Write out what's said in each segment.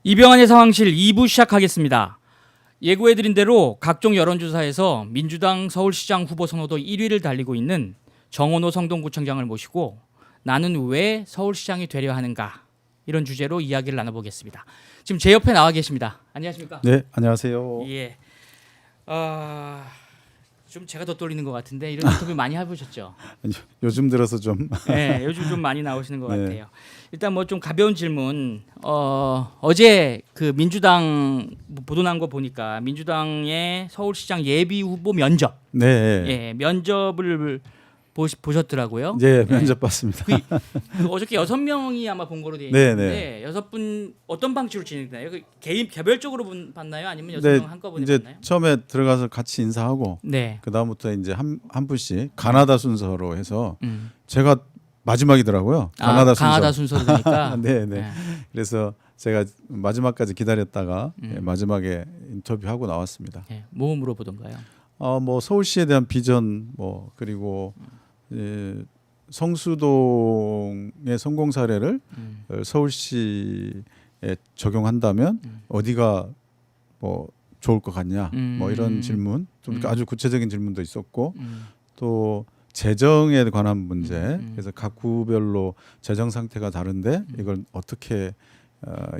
이병헌의 상황실 2부 시작하겠습니다. 예고해드린 대로 각종 여론조사에서 민주당 서울시장 후보 선호도 1위를 달리고 있는 정원호 성동구청장을 모시고 나는 왜 서울시장이 되려 하는가 이런 주제로 이야기를 나눠보겠습니다. 지금 제 옆에 나와 계십니다. 안녕하십니까? 네, 안녕하세요. 예. 좀 제가 더 떨리는 것 같은데 이런 인터뷰 많이 해보셨죠? 요즘 들어서 좀 네, 요즘 좀 많이 나오시는 것 네. 같아요. 일단 뭐 좀 가벼운 질문. 어제 그 민주당 보도 난 거 보니까 민주당의 서울시장 예비 후보 면접, 네, 예, 면접을 보셨더라고요. 네, 면접 봤습니다. 그 어저께 6명이 아마 본 거로 되어 네, 있는데 6분 어떤 방식으로 진행되나요? 그 개인 개별적으로 봤나요? 아니면 6명 네, 한꺼번에 이제 봤나요? 처음에 들어가서 같이 인사하고 네. 그 다음부터 이제 한 분씩 가나다 순서로 해서 음. 제가 마지막이더라고요. 가나다 순서. 가나다 순서로 되니까. 네, 네. 그래서 제가 마지막까지 기다렸다가 마지막에 인터뷰하고 나왔습니다. 네. 뭐 물어보던가요? 뭐 서울시에 대한 비전, 뭐 그리고 성수동의 성공 사례를 서울시에 적용한다면 어디가 뭐 좋을 것 같냐, 뭐 이런 질문, 좀 아주 구체적인 질문도 있었고 또 재정에 관한 문제. 그래서 각 구별로 재정 상태가 다른데 이걸 어떻게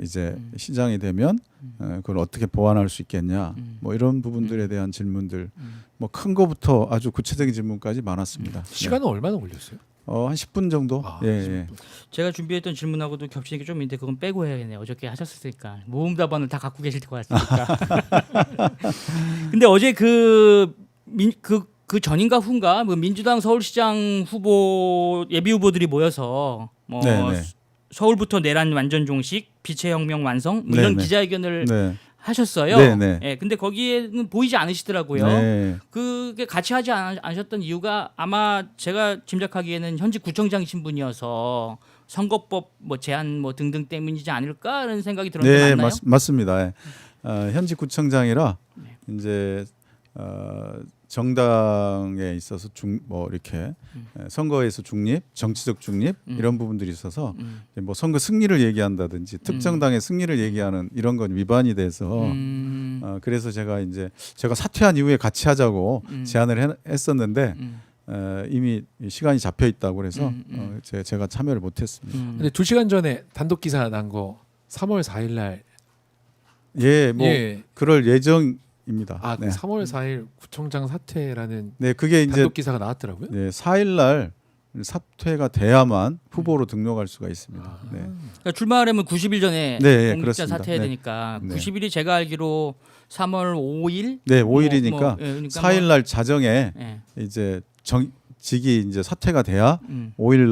이제 시장이 되면 그걸 어떻게 보완할 수 있겠냐, 뭐 이런 부분들에 대한 질문들, 뭐 큰 거부터 아주 구체적인 질문까지 많았습니다. 시간은 얼마나 걸렸어요? 한 10분 정도. 예. 제가 준비했던 질문하고도 겹치는 게 좀 있는데 그건 빼고 해야겠네요. 어저께 하셨으니까 모음 답안을 다 갖고 계실 것 같으니까. 근데 어제 그 전인가 후인가 뭐 민주당 서울시장 후보 예비 후보들이 모여서 뭐 네네. 서울부터 내란 완전 종식, 빛의 혁명 완성 뭐 이런 네네. 기자회견을 네. 하셨어요. 네네. 예, 근데 거기에는 보이지 않으시더라고요. 네. 그게 같이 하지 않으셨던 이유가 아마 제가 짐작하기에는 현직 구청장이신 분이어서 선거법 뭐 제한 뭐 등등 때문이지 않을까라는 생각이 들었는데 네, 맞나요? 맞습니다. 예. 현직 구청장이라 이제 정당에 있어서 뭐 이렇게 선거에서 중립, 정치적 중립 이런 부분들이 있어서 뭐 선거 승리를 얘기한다든지 특정당의 승리를 얘기하는 이런 건 위반이 돼서 그래서 제가 사퇴한 이후에 같이 하자고 제안을 했었는데 이미 시간이 잡혀 있다고 그래서 제가 참여를 못했습니다. 근데 2시간 전에 단독 기사 난 거 3월 4일 날 예, 뭐 그럴 예정입니다. 네. 3월 4일 구청장 사퇴라는 네, 그게 이제 단독 기사가 나왔더라고요. 네, 4일 날 사퇴가 돼야만 후보로 등록할 수가 있습니다. 네. 그러니까 출마하려면 90일 전에 네, 공직자 그렇습니다. 사퇴해야 네. 되니까 네. 90일이 제가 알기로 3월 5일? 네, 5일이니까 그러니까 4일 날 자정에 예. 이제 직이 이제 사퇴가 돼야 5일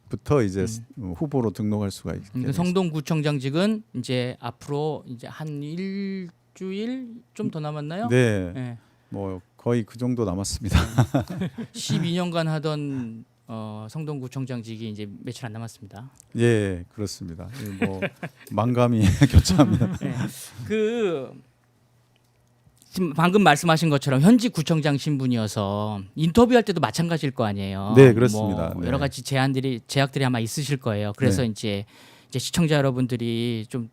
날부터 이제 후보로 등록할 수가 있게 그러니까 성동구청장직은 이제 앞으로 이제 한 일주일 좀 더 남았나요? 네, 예. 뭐 거의 그 정도 남았습니다. 12년간 하던 성동구청장직이 이제 며칠 안 남았습니다. 예, 그렇습니다. 뭐 만감이 교차합니다. 네. 지금 방금 말씀하신 것처럼 현직 구청장 신분이어서 인터뷰할 때도 마찬가지일 거 아니에요. 네, 그렇습니다. 뭐 네. 여러 가지 제약들이 아마 있으실 거예요. 그래서 네. 이제 시청자 여러분들이 좀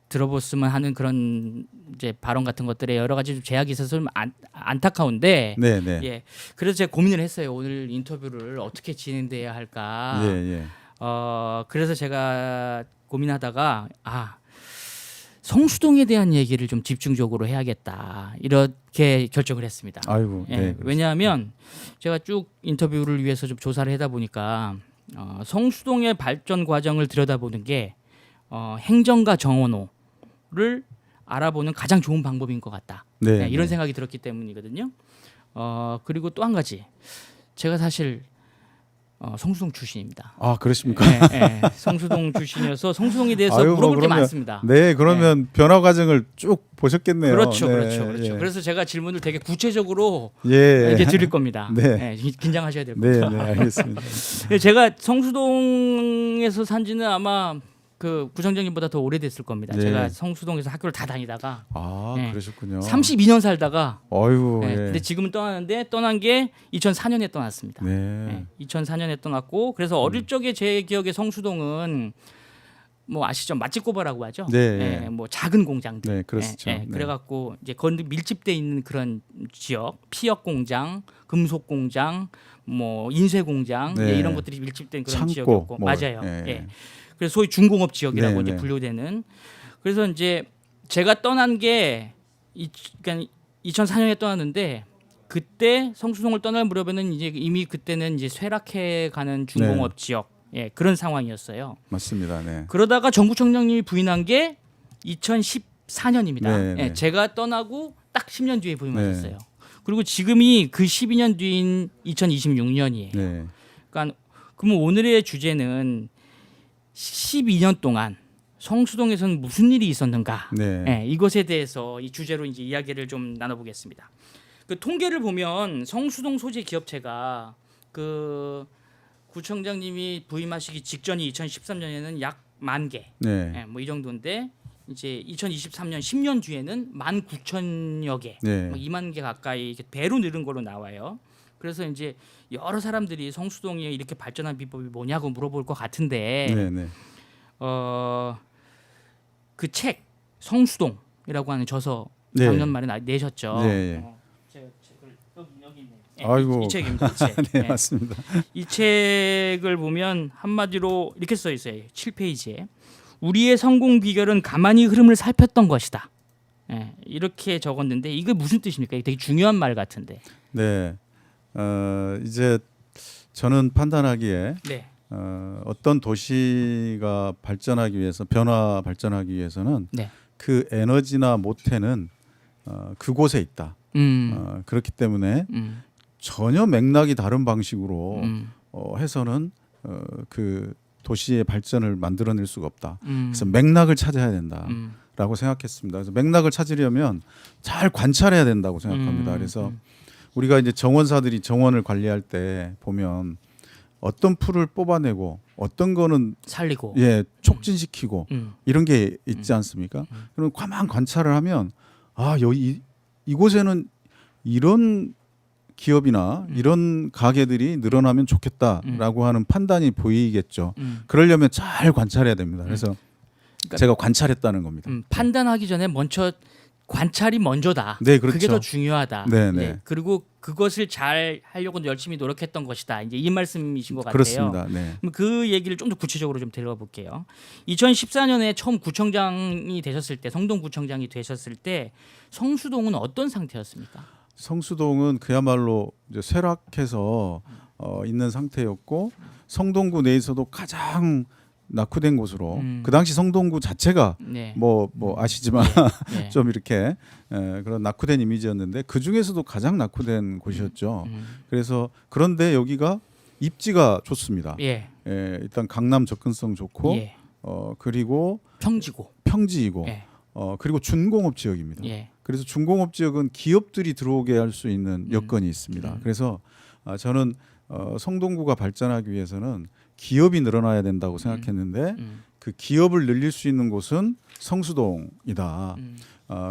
들어봤으면 하는 그런 이제 발언 같은 것들에 여러 가지 좀 제약이 있어서 좀 안타까운데, 네, 네. 예. 그래서 제가 고민을 했어요. 오늘 인터뷰를 어떻게 진행돼야 할까. 예, 예. 그래서 제가 고민하다가 성수동에 대한 얘기를 좀 집중적으로 해야겠다 이렇게 결정을 했습니다. 아이고, 예, 네. 그렇습니다. 왜냐하면 제가 쭉 인터뷰를 위해서 좀 조사를 하다 보니까 성수동의 발전 과정을 들여다보는 게 행정가 정원호를 알아보는 가장 좋은 방법인 것 같다. 네, 네, 이런 네. 생각이 들었기 때문이거든요. 그리고 또 한 가지 제가 사실 성수동 출신입니다. 아, 그렇습니까? 네, 성수동 출신이어서 성수동에 대해서 아유, 물어볼 게 그러면- 많습니다. 네, 그러면 변화 과정을 쭉 보셨겠네요. 그렇죠, 네, 그렇죠. 예. 그래서 제가 질문을 되게 구체적으로 예. 이렇게 드릴 겁니다. 네. 네, 긴장하셔야 될 네, 겁니다. 네, 알겠습니다. 제가 성수동에서 산지는 아마 그 구청장님보다 더 오래됐을 겁니다. 네. 제가 성수동에서 학교를 다 다니다가 아, 네. 그러셨군요. 32년 살다가 어이구, 네, 예. 근데 지금은 떠나는데 떠난 게 2004년에 떠났습니다. 네. 네, 2004년에 떠났고 그래서 어릴 적에 제 기억에 성수동은 뭐 아시죠? 맛집 고바라고 하죠. 네. 예, 뭐 작은 공장들. 네, 그렇죠. 예, 네. 그래갖고 이제 거기 밀집돼 있는 그런 지역, 피혁 공장, 금속 공장, 뭐 인쇄 공장 네. 예, 이런 것들이 밀집된 그런 창고, 지역이었고 뭐, 맞아요. 예. 예. 그래서 소위 중공업 지역이라고 네, 이제 네. 분류되는. 그래서 이제 제가 떠난 게 그러니까 2004년에 떠났는데 그때 성수동을 떠날 무렵에는 이제 이미 그때는 이제 쇠락해 가는 중공업 지역 예, 그런 상황이었어요. 맞습니다. 네. 그러다가 정구청장님이 부임한 게 2014년입니다. 네, 예, 네. 제가 떠나고 딱 10년 뒤에 부임하셨어요. 그리고 지금이 그 12년 뒤인 2026년이에요. 네. 그러니까 그러면 오늘의 주제는 12년 동안 성수동에서는 무슨 일이 있었는가? 네. 예, 이것에 대해서 이 주제로 이제 이야기를 좀 나눠보겠습니다. 그 통계를 보면 성수동 소재 기업체가 그 구청장님이 부임하시기 직전이 2013년에는 약 10,000개, 네. 예, 뭐 이 정도인데 이제 2023년 10년 뒤에는 19,000여 개, 네. 뭐 2만 개 가까이 이렇게 배로 늘은 걸로 나와요. 그래서 이제 여러 사람들이 성수동이 이렇게 발전한 비법이 뭐냐고 물어볼 것 같은데 네. 네. 그 책 성수동이라고 하는 저서 네. 작년 말에 내셨죠. 네. 제가 책을 여기 있네. 예, 아이고. 이 책입니다. 이 책. 네, 예. 맞습니다. 이 책을 보면 한마디로 이렇게 써 있어요. 7페이지에 우리의 성공 비결은 가만히 흐름을 살폈던 것이다. 예, 이렇게 적었는데 이게 무슨 뜻입니까? 이게 되게 중요한 말 같은데. 네. 이제 저는 판단하기에 네. 어떤 도시가 발전하기 위해서 발전하기 위해서는 네. 그 에너지나 모태는 그곳에 있다. 그렇기 때문에 전혀 맥락이 다른 방식으로 해서는 그 도시의 발전을 만들어낼 수가 없다. 그래서 맥락을 찾아야 된다라고 생각했습니다. 그래서 맥락을 찾으려면 잘 관찰해야 된다고 생각합니다. 그래서 우리가 이제 정원사들이 정원을 관리할 때 보면 어떤 풀을 뽑아내고 어떤 거는 살리고. 촉진시키고 이런 게 있지 않습니까? 그럼 가만 관찰을 하면 여기 이곳에는 이런 기업이나 이런 가게들이 늘어나면 좋겠다라고 하는 판단이 보이겠죠. 그러려면 잘 관찰해야 됩니다. 그래서 그러니까 제가 관찰했다는 겁니다. 판단하기 전에 먼저 관찰이 먼저다. 네, 그렇죠. 그게 더 중요하다. 네, 네. 예, 그리고 그것을 잘 하려고 열심히 노력했던 것이다. 이제 이 말씀이신 것 같아요. 그렇습니다. 네. 그럼 그 얘기를 좀 더 구체적으로 좀 들어볼게요. 2014년에 처음 구청장이 되셨을 때, 성동구청장이 되셨을 때 성수동은 어떤 상태였습니까? 성수동은 그야말로 이제 쇠락해서 있는 상태였고 성동구 내에서도 가장 낙후된 곳으로 그 당시 성동구 자체가 네. 뭐 아시지만 네. 좀 이렇게 그런 낙후된 이미지였는데 그 중에서도 가장 낙후된 곳이었죠. 그래서 그런데 여기가 입지가 좋습니다. 예. 일단 강남 접근성 좋고 예. 그리고 평지고. 평지이고 예. 그리고 준공업 지역입니다. 예. 그래서 준공업 지역은 기업들이 들어오게 할 수 있는 여건이 있습니다. 그래서 저는 성동구가 발전하기 위해서는 기업이 늘어나야 된다고 생각했는데 그 기업을 늘릴 수 있는 곳은 성수동이다.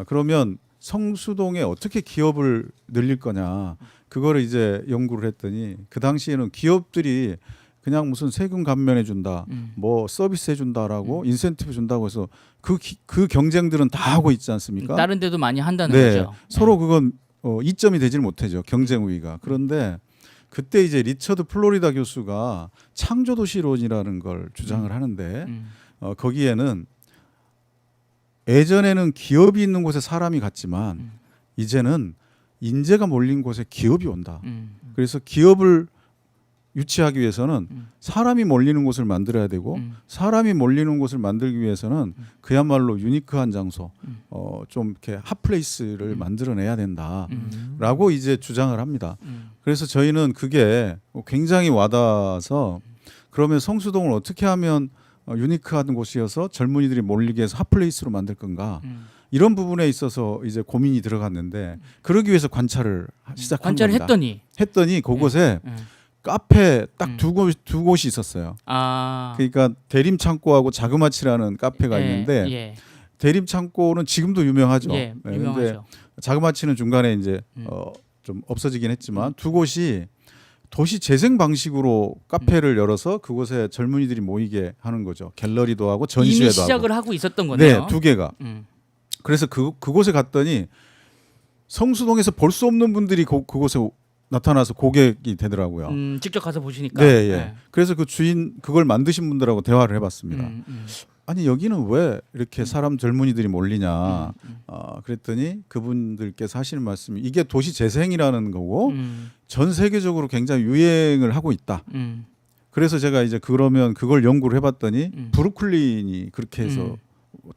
그러면 성수동에 어떻게 기업을 늘릴 거냐 그거를 이제 연구를 했더니 그 당시에는 기업들이 그냥 무슨 세금 감면해 준다, 뭐 서비스 해준다라고 인센티브 준다고 해서 그 경쟁들은 다 하고 있지 않습니까? 다른 데도 많이 한다는 네, 거죠. 서로 그건 이점이 되질 못하죠. 경쟁 우위가. 그런데 그때 이제 리처드 플로리다 교수가 창조도시론이라는 걸 주장을 하는데 거기에는 예전에는 기업이 있는 곳에 사람이 갔지만 이제는 인재가 몰린 곳에 기업이 온다. 그래서 기업을 유치하기 위해서는 사람이 몰리는 곳을 만들어야 되고 사람이 몰리는 곳을 만들기 위해서는 그야말로 유니크한 장소, 좀 이렇게 핫플레이스를 만들어내야 된다라고 이제 주장을 합니다. 그래서 저희는 그게 굉장히 와닿아서 그러면 성수동을 어떻게 하면 유니크한 곳이어서 젊은이들이 몰리게 해서 핫플레이스로 만들 건가? 이런 부분에 있어서 이제 고민이 들어갔는데 그러기 위해서 관찰을 시작한 관찰을 겁니다. 했더니 그곳에 카페 딱 두 곳이 있었어요. 그러니까 대림 창고하고 자그마치라는 카페가 있는데 대림 창고는 지금도 유명하죠. 예, 유명하죠. 자그마치는 중간에 이제 좀 없어지긴 했지만 두 곳이 도시 재생 방식으로 카페를 열어서 그곳에 젊은이들이 모이게 하는 거죠. 갤러리도 하고 전시회도 이미 시작을 하고 있었던 거네요. 네, 두 개가. 그래서 그곳에 갔더니 성수동에서 볼 수 없는 분들이 그곳에 나타나서 고객이 되더라고요. 직접 가서 보시니까. 네, 예. 그래서 그 주인 그걸 만드신 분들하고 대화를 해봤습니다. 아니 여기는 왜 이렇게 사람 젊은이들이 몰리냐. 그랬더니 그분들께서 하시는 말씀이 이게 도시 재생이라는 거고 전 세계적으로 굉장히 유행을 하고 있다. 그래서 제가 이제 그러면 그걸 연구를 해봤더니 브루클린이 그렇게 해서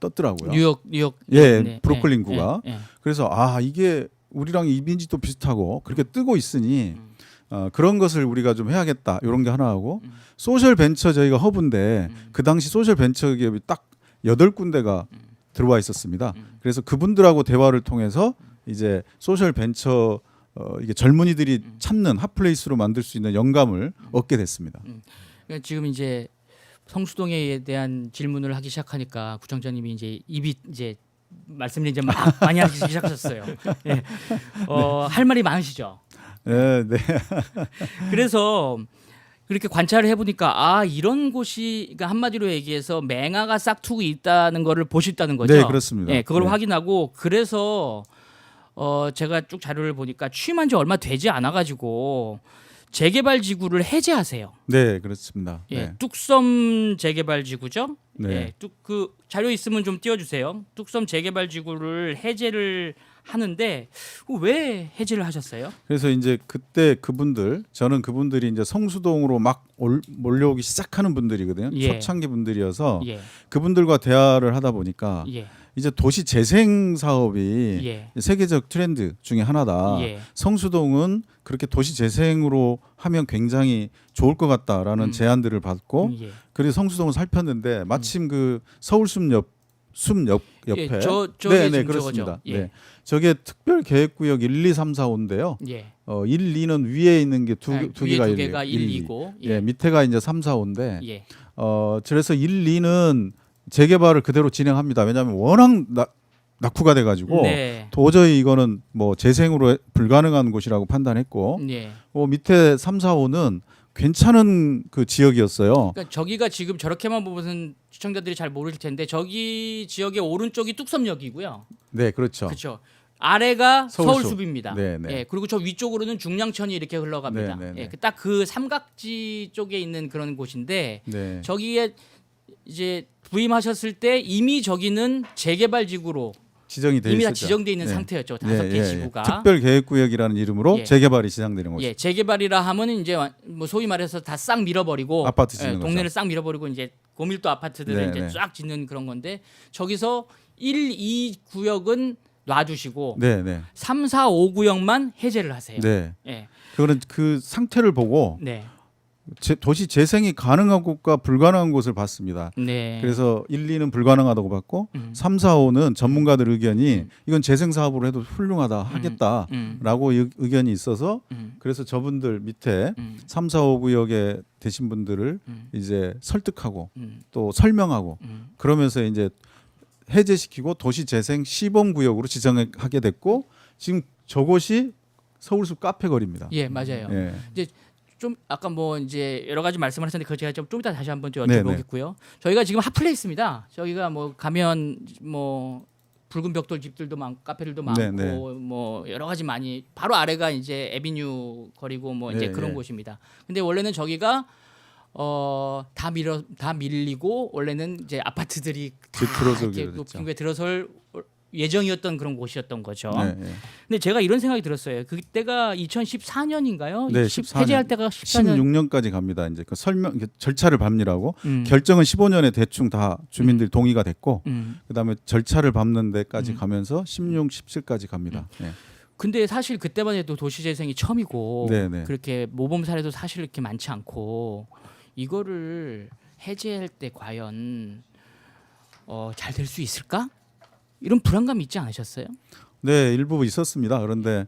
떴더라고요. 뉴욕. 예, 네, 브루클린구가. 네. 그래서 이게 우리랑 이미지도 비슷하고 그렇게 뜨고 있으니 그런 것을 우리가 좀 해야겠다. 이런 게 하나 하고 소셜 벤처 저희가 허브인데 그 당시 소셜 벤처 기업이 딱 8군데가 들어와 있었습니다. 그래서 그분들하고 대화를 통해서 이제 소셜 벤처 이게 젊은이들이 찾는 핫플레이스로 만들 수 있는 영감을 얻게 됐습니다. 그러니까 지금 이제 성수동에 대한 질문을 하기 시작하니까 구청장님이 이제 입이 이제 말씀을 이제 많이 하기 시작하셨어요. 예. 할 말이 많으시죠. 네, 네. 그래서 그렇게 관찰을 해보니까 이런 곳이 그러니까 한마디로 얘기해서 맹아가 싹트고 있다는 거를 보셨다는 거죠. 네, 그렇습니다. 예, 그걸 네. 확인하고 그래서 제가 쭉 자료를 보니까 취임한 지 얼마 되지 않아가지고 재개발 지구를 해제하세요. 네, 그렇습니다. 예, 네. 뚝섬 재개발 지구죠. 네. 예, 그 자료 있으면 좀 띄워주세요. 뚝섬 재개발 지구를 해제를 하는데 왜 해제를 하셨어요? 그래서 이제 그때 저는 그분들이 이제 성수동으로 막 몰려오기 시작하는 분들이거든요. 예. 초창기 분들이어서 예, 그분들과 대화를 하다 보니까 예, 이제 도시 재생 사업이 예, 세계적 트렌드 중에 하나다. 예. 성수동은 그렇게 도시 재생으로 하면 굉장히 좋을 것 같다라는 제안들을 받고 예. 그래서 성수동을 살폈는데 마침 그 서울숲 옆에 예, 저게 네, 지금 그렇습니다. 저거죠. 예. 네. 저게 특별 계획구역 1, 2, 3, 4, 5인데요. 예. 1, 2는 위에 있는 게 두 위에 개가 두 개가 1, 2. 2고 예, 밑에가 이제 3, 4, 5인데 예. 그래서 1, 2는 재개발을 그대로 진행합니다. 왜냐하면 워낙 낙후가 돼가지고 네. 도저히 이거는 뭐 재생으로 불가능한 곳이라고 판단했고 예. 밑에 3, 4, 5는 괜찮은 그 지역이었어요. 그러니까 저기가 지금 저렇게만 보면 시청자들이 잘 모를 텐데 저기 지역의 오른쪽이 뚝섬역이고요. 네, 그렇죠. 그렇죠. 아래가 서울숲. 서울숲입니다. 네, 네. 예, 그리고 저 위쪽으로는 중량천이 이렇게 흘러갑니다. 네, 네, 네. 예, 딱 그 삼각지 쪽에 있는 그런 곳인데 네. 저기에 이제 부임하셨을 때 이미 저기는 재개발 지구로 지정이 돼 이미 다 있었죠. 지정돼 있는 네. 상태였죠. 5개 지구가. 특별 계획구역이라는 이름으로 예. 재개발이 시작되는 거죠. 예, 재개발이라 하면 이제 뭐 소위 말해서 다 싹 밀어버리고 아파트 짓는 거죠. 동네를 싹 밀어버리고 이제 고밀도 아파트들을 네, 이제 네. 쫙 짓는 그런 건데 저기서 1, 2 구역은 놔두시고 네, 네. 3, 4, 5 구역만 해제를 하세요. 네. 예, 그거는 그 상태를 보고 네, 도시 재생이 가능한 곳과 불가능한 곳을 봤습니다. 네. 그래서 1, 2는 불가능하다고 봤고 3, 4, 5는 전문가들 의견이 이건 재생 사업으로 해도 훌륭하다 하겠다라고 의견이 있어서 그래서 저분들 밑에 3, 4, 5 구역에 되신 분들을 이제 설득하고 또 설명하고 그러면서 이제 해제시키고 도시 재생 시범 구역으로 지정하게 됐고 지금 저곳이 서울숲 카페 거리입니다. 예, 맞아요. 예. 이제 좀 아까 뭐 이제 여러 가지 말씀을 하셨는데 그거 제가 좀 이따 다시 한번 좀 네, 여쭤보겠고요. 저희가 지금 핫플레이스입니다. 저희가 뭐 가면 뭐 붉은 벽돌 집들도 많고 카페들도 많고 네, 네. 뭐 여러 가지 많이 바로 아래가 이제 에비뉴 거리고 뭐 이제 네, 그런 네. 곳입니다. 근데 원래는 저기가 다 밀리고 원래는 이제 아파트들이 다 들어서기로 이렇게 됐죠. 높은 게 들어설 예정이었던 그런 곳이었던 거죠. 네, 네. 근데 제가 이런 생각이 들었어요. 그때가 2014년인가요? 네, 14년. 해제할 때가 14년. 16년까지 갑니다. 이제 그 설명 절차를 밟느라고 음. 결정은 15년에 대충 다 주민들 동의가 됐고 음. 그다음에 절차를 밟는 데까지 가면서 16, 17까지 갑니다. 네. 근데 사실 그때만 해도 도시재생이 처음이고 네, 네. 그렇게 모범 사례도 사실 이렇게 많지 않고 이거를 해제할 때 과연 잘 될 수 있을까? 이런 불안감이 있지 않으셨어요? 네, 일부 있었습니다. 그런데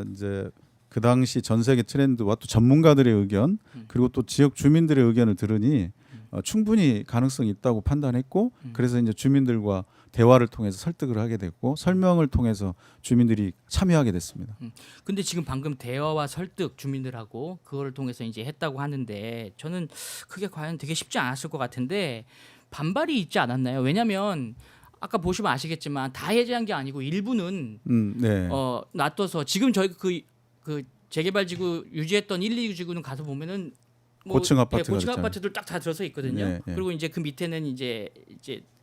이제 그 당시 전 세계 트렌드와 또 전문가들의 의견 그리고 또 지역 주민들의 의견을 들으니 충분히 가능성이 있다고 판단했고 그래서 이제 주민들과 대화를 통해서 설득을 하게 됐고 설명을 통해서 주민들이 참여하게 됐습니다. 근데 지금 방금 대화와 설득 주민들하고 그거를 통해서 이제 했다고 하는데 저는 그게 과연 되게 쉽지 않았을 것 같은데 반발이 있지 않았나요? 왜냐하면 아까 보시면 아시겠지만 다 해제한 게 아니고 일부는 네. 놔둬서 지금 저희 그 재개발지구 유지했던 1, 2 지구는 가서 보면은 고층 아파트가 고층 있잖아요. 아파트들 딱 다 들어서 있거든요. 네, 네. 그리고 이제 그 밑에는 이제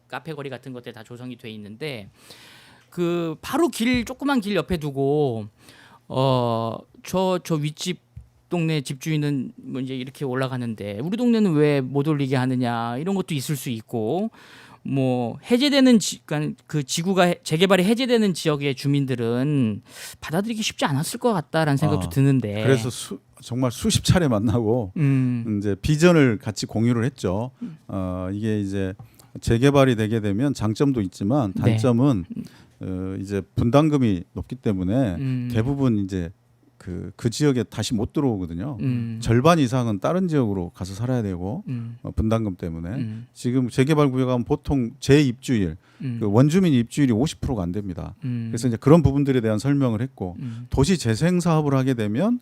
카페 거리 같은 것들 다 조성이 돼 있는데 그 바로 조그만 길 옆에 두고 저 윗집 동네 집주인은 뭐 이제 이렇게 올라가는데 우리 동네는 왜 못 올리게 하느냐 이런 것도 있을 수 있고 뭐 해제되는 그러니까 그 지구가 재개발이 해제되는 지역의 주민들은 받아들이기 쉽지 않았을 것 같다라는 생각도 드는데 그래서 정말 수십 차례 만나고 이제 비전을 같이 공유를 했죠. 이게 이제 재개발이 되게 되면 장점도 있지만 단점은 이제 분담금이 높기 때문에 대부분 이제 그 지역에 다시 못 들어오거든요. 절반 이상은 다른 지역으로 가서 살아야 되고 분담금 때문에 지금 재개발 구역 가면 보통 재입주일 그 원주민 입주일이 50%가 안 됩니다. 그래서 이제 그런 부분들에 대한 설명을 했고 도시 재생 사업을 하게 되면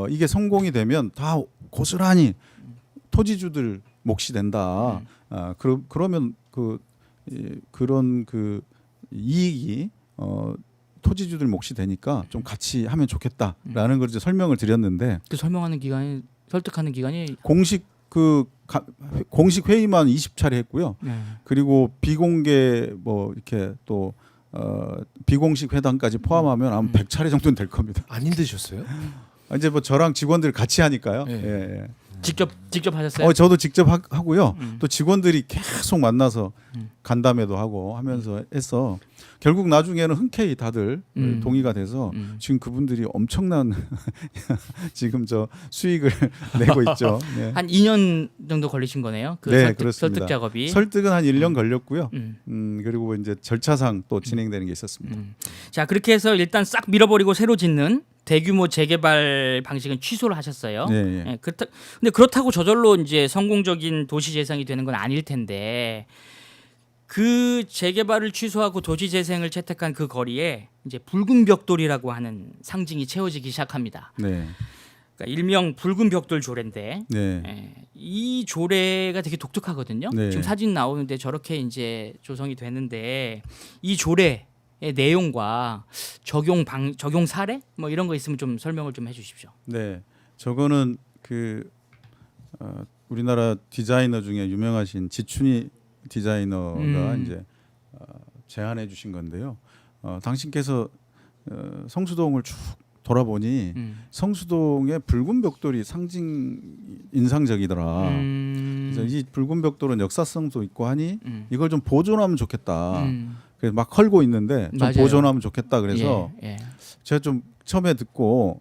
이게 성공이 되면 다 고스란히 토지주들 몫이 된다. 그러면 그런 그 이익이 토지주들 몫이 되니까 좀 같이 하면 좋겠다라는 걸 이제 설명을 드렸는데 그 설명하는 기간이 설득하는 기간이 공식 공식 회의만 20차례 했고요. 그리고 비공개 뭐 이렇게 또 비공식 회담까지 포함하면 아마 100차례 정도는 될 겁니다. 안 힘드셨어요? 이제 뭐 저랑 직원들 같이 하니까요. 네. 예. 직접 하셨어요? 저도 직접 하고요. 또 직원들이 계속 만나서 간담회도 하고 하면서 해서 결국 나중에는 흔쾌히 다들 동의가 돼서 지금 그분들이 엄청난 지금 저 수익을 내고 있죠. 네. 한 2년 정도 걸리신 거네요. 그 네, 설득 그렇습니다. 작업이. 설득은 한 1년 걸렸고요. 그리고 이제 절차상 또 진행되는 게 있었습니다. 자 그렇게 해서 일단 싹 밀어버리고 새로 짓는 대규모 재개발 방식은 취소를 하셨어요. 네, 예, 근데 그렇다고 저절로 이제 성공적인 도시 재생이 되는 건 아닐 텐데 그 재개발을 취소하고 도시 재생을 채택한 그 거리에 이제 붉은 벽돌이라고 하는 상징이 채워지기 시작합니다. 네. 그러니까 일명 붉은 벽돌 조례인데 네. 예, 이 조례가 되게 독특하거든요. 네. 지금 사진 나오는데 저렇게 이제 조성이 되는데 이 조례의 내용과 적용 사례 뭐 이런 거 있으면 좀 설명을 좀 해주십시오. 네. 저거는 우리나라 디자이너 중에 유명하신 지춘희 디자이너가 이제 제안해 주신 건데요. 당신께서 성수동을 쭉 돌아보니 성수동의 붉은 벽돌이 인상적이더라. 그래서 이 붉은 벽돌은 역사성도 있고 하니 이걸 좀 보존하면 좋겠다. 그래서 막 헐고 있는데 좀 맞아요. 보존하면 좋겠다. 그래서 예. 제가 좀 처음에 듣고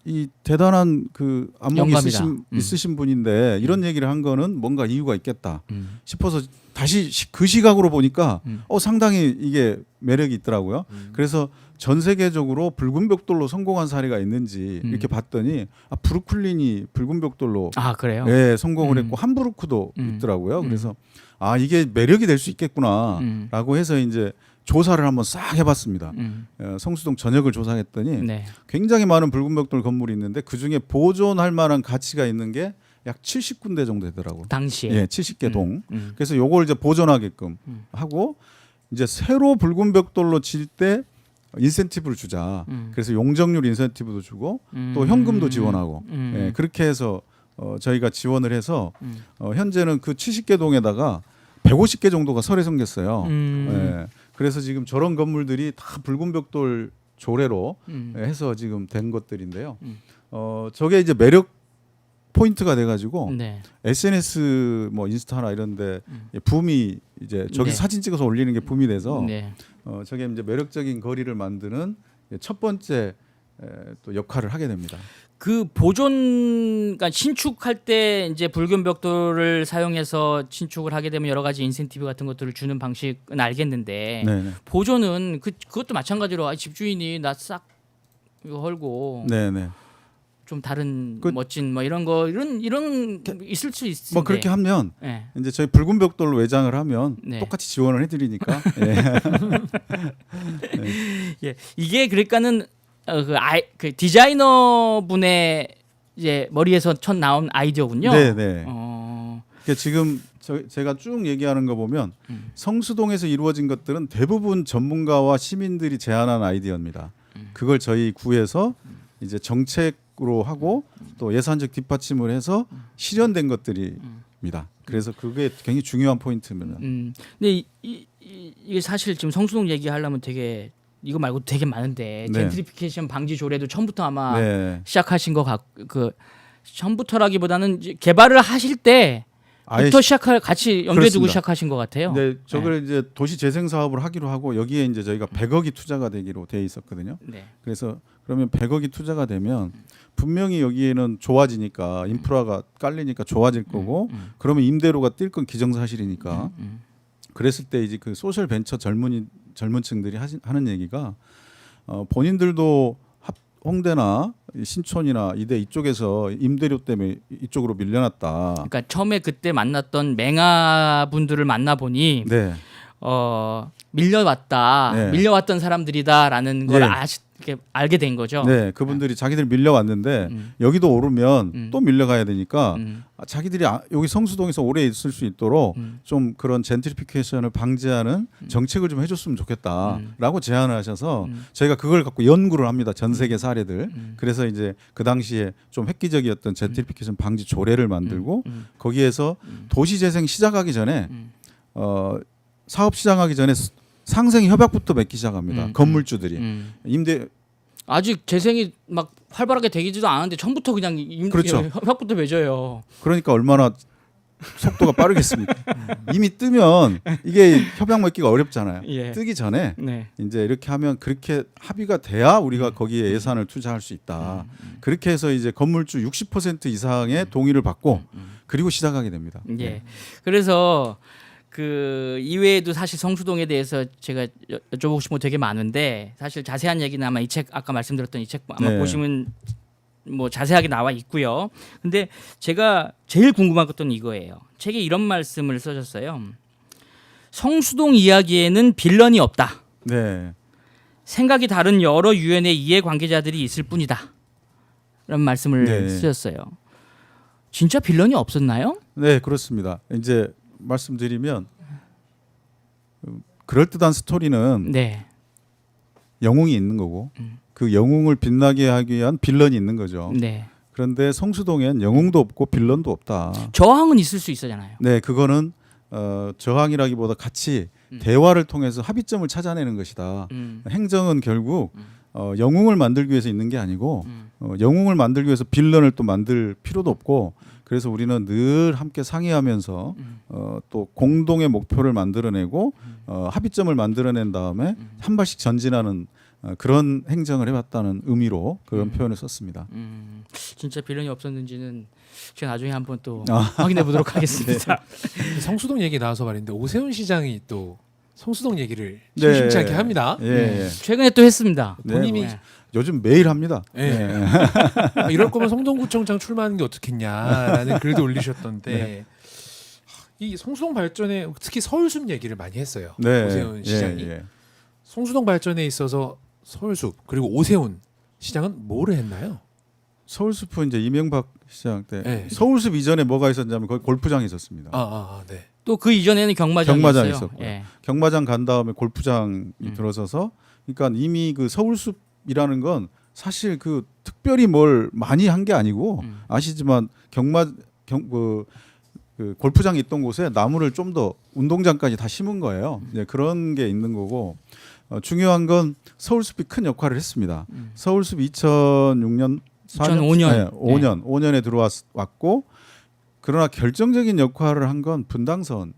이 대단한 그 안목이 영감이다. 있으신 분인데 이런 얘기를 한 거는 뭔가 이유가 있겠다 싶어서 다시 그 시각으로 보니까 상당히 이게 매력이 있더라고요. 그래서 전 세계적으로 붉은 벽돌로 성공한 사례가 있는지 이렇게 봤더니 브루클린이 붉은 벽돌로 그래요? 예, 성공을 했고 함부르크도 있더라고요. 그래서 이게 매력이 될 수 있겠구나라고 해서 이제 조사를 한번 싹 해봤습니다. 성수동 전역을 조사했더니 네. 굉장히 많은 붉은 벽돌 건물이 있는데 그 중에 보존할 만한 가치가 있는 게 약 70군데 정도 되더라고요. 당시에. 예, 70개 동. 그래서 요걸 이제 보존하게끔 하고 이제 새로 붉은 벽돌로 질 때 인센티브를 주자. 그래서 용적률 인센티브도 주고 또 현금도 지원하고 예, 그렇게 해서 저희가 지원을 해서 현재는 그 70개 동에다가 150개 정도가 설에 생겼어요. 예, 그래서 지금 저런 건물들이 다 붉은 벽돌 조례로 해서 지금 된 것들인데요. 저게 이제 매력 포인트가 돼가지고 네. SNS 뭐 인스타나 이런데 붐이 이제 저기 네. 사진 찍어서 올리는 게 붐이 돼서 네. 저게 이제 매력적인 거리를 만드는 첫 번째 또 역할을 하게 됩니다. 그 그러니까 신축할 때 이제 붉은 벽돌을 사용해서 신축을 하게 되면 여러 가지 인센티브 같은 것들을 주는 방식은 알겠는데 네네. 보존은 그것도 마찬가지로 집주인이 나 싹 이거 헐고 네네. 좀 다른 그- 멋진 뭐 이런 거 이런 있을 수 있는데. 뭐 그렇게 하면 예. 이제 저희 붉은 벽돌로 외장을 하면 네. 똑같이 지원을 해드리니까. 예. 예. 이게 그러니까는 그 디자이너 분의 이제 머리에서 첫 나온 아이디어군요. 네네. 어. 그러니까 지금 제가 쭉 얘기하는 거 보면 성수동에서 이루어진 것들은 대부분 전문가와 시민들이 제안한 아이디어입니다. 그걸 저희 구에서 이제 정책으로 하고 또 예산적 뒷받침을 해서 실현된 것들입니다. 그래서 그게 굉장히 중요한 포인트입니다. 근데 이게 사실 지금 성수동 얘기하려면 되게 이거 말고 되게 많은데 네. 젠트리피케이션 방지 조례도 처음부터 아마 네. 시작하신 것 같고 처음부터라기보다는 이제 개발을 하실 아예 때부터 시작할 같이 연계두고 그렇습니다. 시작하신 것 같아요. 네, 저걸 이제 도시 재생 사업을 하기로 하고 여기에 이제 저희가 100억이 투자가 되기로 돼 있었거든요. 네. 그래서 그러면 100억이 투자가 되면 분명히 여기에는 좋아지니까 인프라가 깔리니까 좋아질 거고 그러면 임대료가 뛸 건 기정사실이니까 그랬을 때 이제 그 소셜 벤처 젊은층들이 하는 얘기가 본인들도 홍대나 신촌이나 이대 이쪽에서 임대료 때문에 이쪽으로 밀려났다. 그러니까 처음에 그때 만났던 맹아 분들을 만나 보니 네. 밀려왔다, 네. 밀려왔던 사람들이다라는 걸 네. 이렇게 알게 된 거죠. 네, 그분들이 자기들 밀려왔는데 여기도 오르면 또 밀려가야 되니까 자기들이 여기 성수동에서 오래 있을 수 있도록 좀 그런 젠트리피케이션을 방지하는 정책을 좀 해줬으면 좋겠다라고 제안을 하셔서 저희가 그걸 갖고 연구를 합니다. 전 세계 사례들. 그래서 이제 그 당시에 좀 획기적이었던 젠트리피케이션 방지 조례를 만들고 거기에서 도시재생 시작하기 전에 사업 시작하기 전에 상생 협약부터 맺기 시작합니다. 건물주들이 임대 아직 재생이 막 활발하게 되기도 않았는데 처음부터 그냥 그렇죠. 협약부터 맺어요. 그러니까 얼마나 속도가 빠르겠습니까? 이미 뜨면 이게 협약 맺기가 어렵잖아요. 예. 뜨기 전에 네. 이제 이렇게 하면 그렇게 합의가 돼야 우리가 거기에 예산을 투자할 수 있다. 그렇게 해서 이제 건물주 60% 이상의 동의를 받고 그리고 시작하게 됩니다. 예. 그래서 그 이외에도 사실 성수동에 대해서 제가 여쭤보고 싶은 거 되게 많은데 사실 자세한 얘기는 아마 이 책 아까 말씀드렸던 이 책 아마 네. 보시면 뭐 자세하게 나와 있고요. 근데 제가 제일 궁금한 것은 이거예요. 책에 이런 말씀을 써줬어요. 성수동 이야기에는 빌런이 없다. 네. 생각이 다른 여러 유엔의 이해 관계자들이 있을 뿐이다. 라는 말씀을 네. 쓰셨어요. 진짜 빌런이 없었나요? 네, 그렇습니다. 이제 말씀드리면 그럴듯한 스토리는 네. 영웅이 있는 거고 그 영웅을 빛나게 하기 위한 빌런이 있는 거죠. 네. 그런데 성수동엔 영웅도 없고 빌런도 없다. 저항은 있을 수 있잖아요. 네, 그거는 저항이라기보다 같이 대화를 통해서 합의점을 찾아내는 것이다. 행정은 결국 영웅을 만들기 위해서 있는 게 아니고 영웅을 만들기 위해서 빌런을 또 만들 필요도 없고 그래서 우리는 늘 함께 상의하면서 또 공동의 목표를 만들어내고 합의점을 만들어낸 다음에 한 발씩 전진하는 그런 행정을 해왔다는 의미로 그런 표현을 썼습니다. 진짜 빌런이 없었는지는 제가 나중에 한번 또 확인해 보도록 하겠습니다. 성수동 얘기 나와서 말인데 오세훈 시장이 또 성수동 얘기를 네. 심심치 않게 합니다. 예. 최근에 또 했습니다. 네, 본인이 네. 요즘 매일 합니다. 예. 네. 이럴 거면 성동구청장 출마하는 게 어떻겠냐라는 글도 올리셨던데 이 성수동 발전에 특히 서울숲 얘기를 많이 했어요. 네. 오세훈 시장이 예. 성수동 발전에 있어서 서울숲 그리고 오세훈 시장은 뭐를 했나요? 서울숲은 이제 이명박 시장 때 네. 서울숲 이전에 뭐가 있었냐면 거기 골프장이 있었습니다. 네. 또 그 이전에는 경마장이 경마장이 있어요. 있었고요. 예. 경마장 간 다음에 골프장이 들어서서 그러니까 이미 그 서울숲이라는 건 사실 그 특별히 뭘 많이 한 게 아니고 아시지만 그 골프장이 있던 곳에 나무를 좀 더 운동장까지 다 심은 거예요. 네, 그런 게 있는 거고 중요한 건 서울숲이 큰 역할을 했습니다. 서울숲 2006년 2005년. 5년에 들어왔고 그러나 결정적인 역할을 한 건 분당선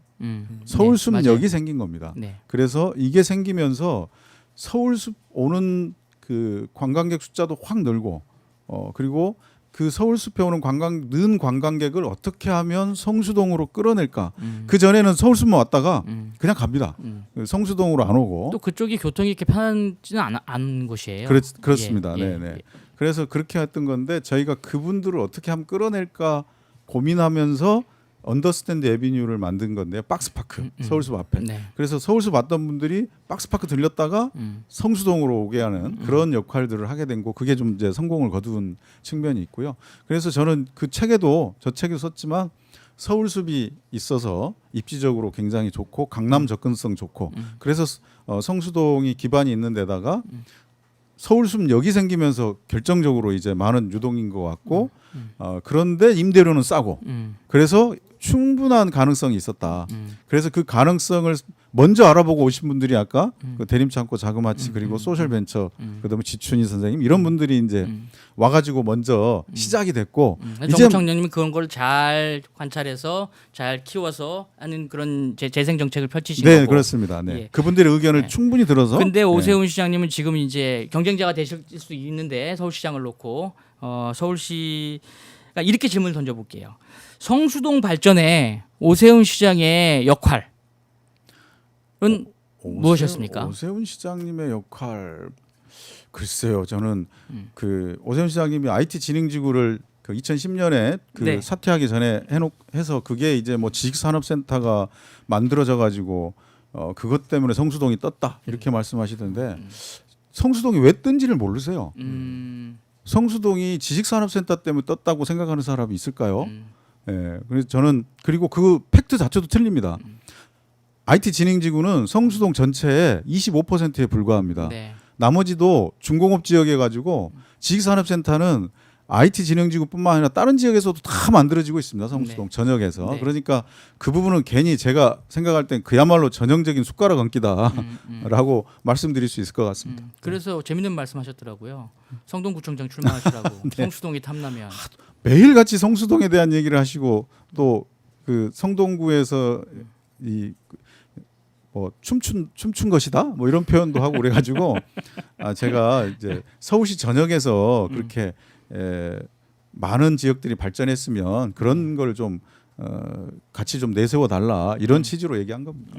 서울숲역이 네, 생긴 겁니다. 네. 그래서 이게 생기면서 서울숲 오는 그 관광객 숫자도 확 늘고 그리고 그 서울숲에 오는 는 관광객을 어떻게 하면 성수동으로 끌어낼까? 그 전에는 서울숲만 왔다가 그냥 갑니다. 성수동으로 안 오고. 또 그쪽이 교통이 이렇게 편하지는 않은 곳이에요. 그렇습니다. 예, 네네. 예. 그래서 그렇게 했던 건데 저희가 그분들을 어떻게 하면 끌어낼까 고민하면서 언더스탠드 에비뉴를 만든 건데요. 박스파크 서울숲 앞에. 네. 그래서 서울숲 왔던 분들이 박스파크 들렸다가 성수동으로 오게 하는 그런 역할들을 하게 된 거. 그게 좀 이제 성공을 거둔 측면이 있고요. 그래서 저는 그 책에도 저 책에 썼지만 서울숲이 있어서 입지적으로 굉장히 좋고 강남 접근성 좋고 그래서 성수동이 기반이 있는 데다가 서울숲역이 생기면서 결정적으로 이제 많은 유동인 것 같고 그런데 임대료는 싸고 그래서 충분한 가능성이 있었다. 그래서 그 가능성을 먼저 알아보고 오신 분들이 아까 그 대림창고 자그마치 그리고 소셜벤처 그다음에 지춘희 선생님 이런 분들이 이제 와가지고 먼저 시작이 됐고 정부 청장님이 그런 걸 잘 관찰해서 잘 키워서 하는 그런 재생 정책을 펼치신 네 거고. 그렇습니다. 네. 예. 그분들의 의견을 네. 충분히 들어서. 근데 오세훈 시장님은 지금 이제 경쟁자가 되실 수 있는데 서울시장을 놓고 서울시 그러니까 이렇게 질문을 던져볼게요. 성수동 발전에 오세훈 시장의 역할은 무엇이었습니까? 오세훈 시장님의 역할 글쎄요. 저는 그 오세훈 시장님이 IT 진흥지구를 그 2010년에 그 네. 사퇴하기 전에 해서 그게 이제 뭐 지식산업센터가 만들어져 가지고 그것 때문에 성수동이 떴다 이렇게 말씀하시던데 성수동이 왜 뜬지를 모르세요. 성수동이 지식산업센터 때문에 떴다고 생각하는 사람이 있을까요? 예. 그래서 저는 그리고 그 팩트 자체도 틀립니다. IT 진흥지구는 성수동 전체의 25%에 불과합니다. 네. 나머지도 중공업 지역에 가지고 지식산업센터는 IT 진흥지구뿐만 아니라 다른 지역에서도 다 만들어지고 있습니다. 성수동 네. 전역에서. 네. 그러니까 그 부분은 괜히 제가 생각할 땐 그야말로 전형적인 숟가락 얹기다라고 말씀드릴 수 있을 것 같습니다. 그래서 재밌는 말씀하셨더라고요. 성동구청장 출마하시라고. 성수동이 탐나면. 매일같이 성수동에 대한 얘기를 하시고 또 그 성동구에서 이 뭐 춤춘 것이다 뭐 이런 표현도 하고 그래가지고 제가 이제 서울시 전역에서 그렇게 많은 지역들이 발전했으면 그런 걸 좀 같이 좀 내세워 달라 이런 취지로 얘기한 겁니다.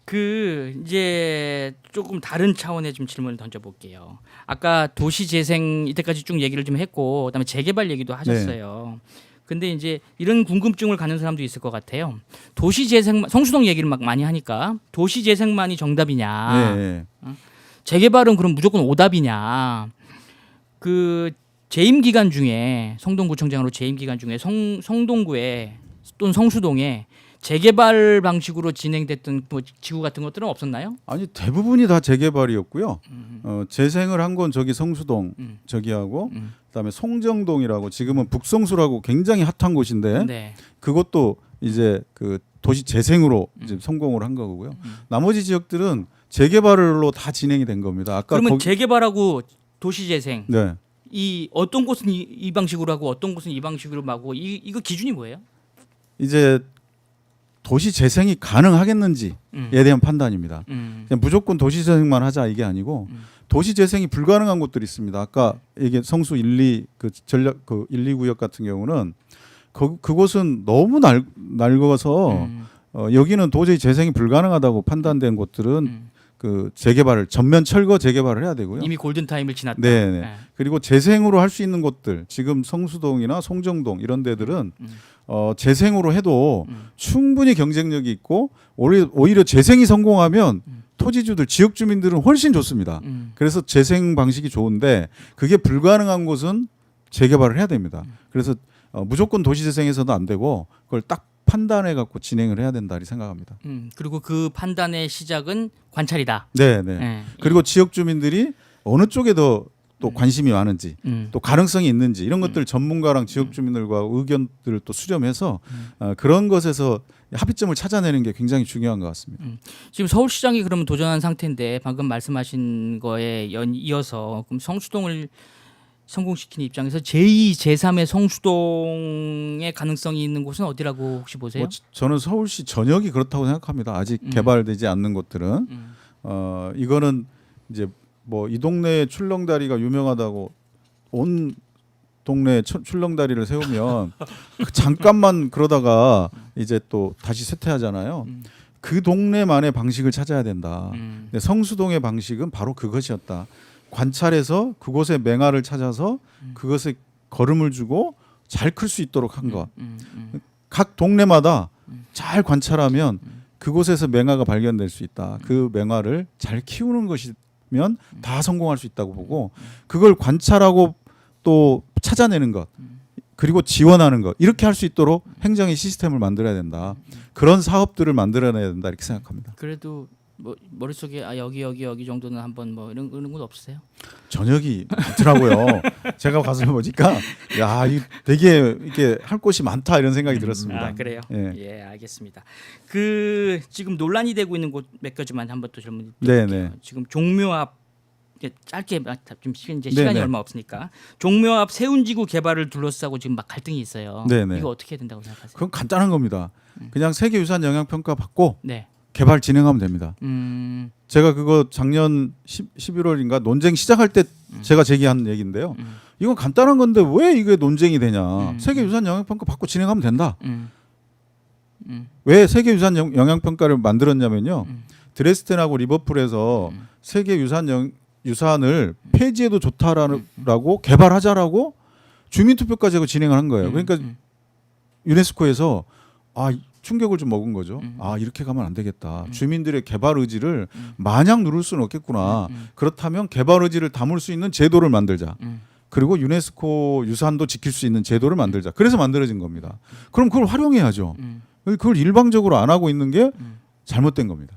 그 이제 조금 다른 차원의 좀 질문을 던져볼게요. 아까 도시재생 이때까지 쭉 얘기를 좀 했고, 그다음에 재개발 얘기도 하셨어요. 근데 이제 이런 궁금증을 갖는 사람도 있을 것 같아요. 도시재생 성수동 얘기를 막 많이 하니까 도시재생만이 정답이냐? 네. 재개발은 그럼 무조건 오답이냐? 그 재임 기간 중에 성동구청장으로 재임 기간 중에 성동구에 또는 성수동에 재개발 방식으로 진행됐던 뭐 지구 같은 것들은 없었나요? 아니 대부분이 다 재개발이었고요. 재생을 한 건 저기 성수동 저기하고 그다음에 송정동이라고 지금은 북성수라고 굉장히 핫한 곳인데 네. 그것도 이제 그 도시 재생으로 이제 성공을 한 거고요. 나머지 지역들은 재개발로 다 진행이 된 겁니다. 아까 그러면 재개발하고 도시재생 네. 이 어떤 곳은 이 방식으로 하고 어떤 곳은 이 방식으로 하고 이거 기준이 뭐예요? 이제 도시 재생이 가능하겠는지에 대한 판단입니다. 그냥 무조건 도시 재생만 하자 이게 아니고 도시 재생이 불가능한 곳들이 있습니다. 아까 이게 성수 1, 2 그 전략 그 1, 2 구역 같은 경우는 그곳은 너무 낡아서 여기는 도저히 재생이 불가능하다고 판단된 곳들은 그 재개발을 전면 철거 재개발을 해야 되고요. 이미 골든 타임을 지났다. 네. 네. 그리고 재생으로 할 수 있는 곳들 지금 성수동이나 송정동 이런 데들은 재생으로 해도 충분히 경쟁력이 있고 오히려 재생이 성공하면 토지주들 지역 주민들은 훨씬 좋습니다. 그래서 재생 방식이 좋은데 그게 불가능한 곳은 재개발을 해야 됩니다. 그래서 무조건 도시 재생해서도 안 되고 그걸 딱 판단해 갖고 진행을 해야 된다 이 생각합니다. 그리고 그 판단의 시작은 관찰이다. 네. 네. 그리고 지역 주민들이 어느 쪽에 더 또 관심이 많은지 또 가능성이 있는지 이런 것들 전문가랑 지역 주민들과 의견들을 또 수렴해서 그런 것에서 합의점을 찾아내는 게 굉장히 중요한 것 같습니다. 지금 서울시장이 그러면 도전한 상태인데 방금 말씀하신 거에 이어서 그럼 성수동을 성공시키는 입장에서 제2, 제3의 성수동의 가능성이 있는 곳은 어디라고 혹시 보세요? 저는 서울시 전역이 그렇다고 생각합니다. 아직 개발되지 않는 곳들은 이거는 이제 뭐 이 동네에 출렁다리가 유명하다고 온 동네에 출렁다리를 세우면 잠깐만 그러다가 이제 또 다시 쇠퇴하잖아요. 그 동네만의 방식을 찾아야 된다. 근데 성수동의 방식은 바로 그것이었다. 관찰해서 그곳의 맹아를 찾아서 그것에 걸음을 주고 잘 클 수 있도록 한 것. 각 동네마다 잘 관찰하면 그곳에서 맹아가 발견될 수 있다. 그 맹아를 잘 키우는 것이면 다 성공할 수 있다고 보고 그걸 관찰하고 또 찾아내는 것 그리고 지원하는 것 이렇게 할 수 있도록 행정의 시스템을 만들어야 된다. 그런 사업들을 만들어내야 된다 이렇게 생각합니다. 그래도 뭐 머릿속에 여기 정도는 한번 뭐 이런 건 없으세요? 저녁이 많더라고요. 제가 가서 보니까 야, 이 되게 이렇게 할 곳이 많다 이런 생각이 들었습니다. 아, 그래요? 예. 예, 알겠습니다. 그 지금 논란이 되고 있는 곳 몇 가지만 한번 또 질문 네, 드릴게요. 네. 지금 종묘 앞 짧게 좀 이제 네, 시간이 네. 얼마 없으니까 종묘 앞 세운지구 개발을 둘러싸고 지금 막 갈등이 있어요. 네, 네. 이거 어떻게 해야 된다고 생각하세요? 그건 간단한 겁니다. 그냥 세계유산 영향평가 받고 네. 개발 진행하면 됩니다. 제가 그거 작년 11월인가 논쟁 시작할 때 제가 제기한 얘기인데요. 이건 간단한 건데 왜 이게 논쟁이 되냐. 세계유산 영향평가 받고 진행하면 된다. 왜 세계유산 영향평가를 만들었냐면요. 드레스덴하고 리버풀에서 세계유산을 폐지해도 좋다라고 개발하자라고 주민투표까지 하고 진행을 한 거예요. 그러니까 유네스코에서 충격을 좀 먹은 거죠. 이렇게 가면 안 되겠다. 주민들의 개발 의지를 마냥 누를 수는 없겠구나. 그렇다면 개발 의지를 담을 수 있는 제도를 만들자. 그리고 유네스코 유산도 지킬 수 있는 제도를 만들자. 그래서 만들어진 겁니다. 그럼 그걸 활용해야죠. 그걸 일방적으로 안 하고 있는 게 잘못된 겁니다.